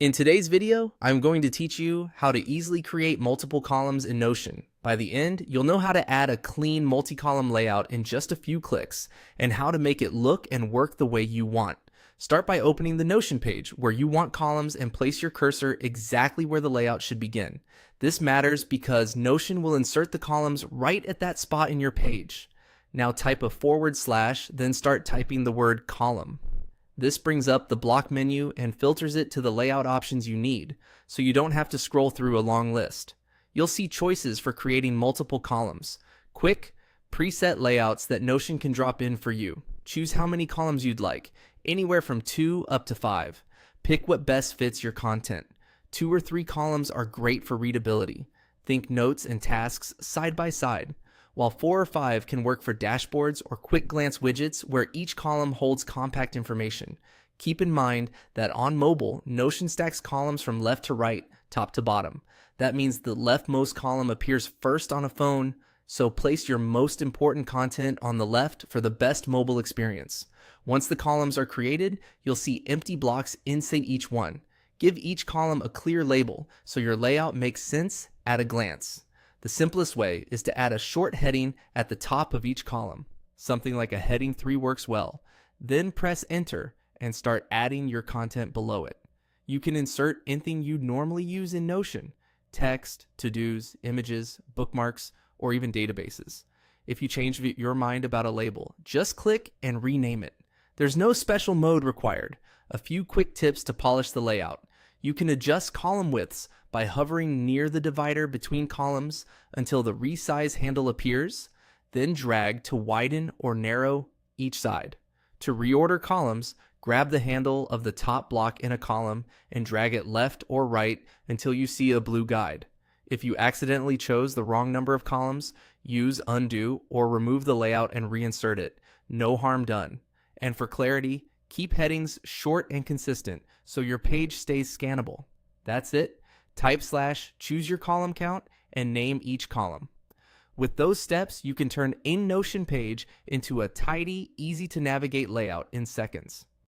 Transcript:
In today's video, I'm going to teach you how to easily create multiple columns in Notion. By the end, you'll know how to add a clean multi-column layout in just a few clicks and how to make it look and work the way you want. Start by opening the Notion page where you want columns and place your cursor exactly where the layout should begin. This matters because Notion will insert the columns right at that spot in your page. Now type a /, then start typing the word column. This brings up the block menu and filters it to the layout options you need, so you don't have to scroll through a long list. You'll see choices for creating multiple columns, quick, preset layouts that Notion can drop in for you. Choose how many columns you'd like, anywhere from 2 up to 5. Pick what best fits your content. 2 or 3 columns are great for readability. Think notes and tasks side by side, while 4 or 5 can work for dashboards or quick glance widgets where each column holds compact information. Keep in mind that on mobile, Notion stacks columns from left to right, top to bottom. That means the leftmost column appears first on a phone, so place your most important content on the left for the best mobile experience. Once the columns are created, you'll see empty blocks inside each one. Give each column a clear label so your layout makes sense at a glance. The simplest way is to add a short heading at the top of each column. Something like a heading 3 works well. Then press enter and start adding your content below it. You can insert anything you'd normally use in Notion: text, to-dos, images, bookmarks, or even databases. If you change your mind about a label, just click and rename it. There's no special mode required. A few quick tips to polish the layout. You can adjust column widths by hovering near the divider between columns until the resize handle appears, then drag to widen or narrow each side. To reorder columns, grab the handle of the top block in a column and drag it left or right until you see a blue guide. If you accidentally chose the wrong number of columns, use undo or remove the layout and reinsert it. No harm done. And for clarity, keep headings short and consistent so your page stays scannable. That's it. Type /, choose your column count, and name each column. With those steps, you can turn a Notion page into a tidy, easy to navigate layout in seconds.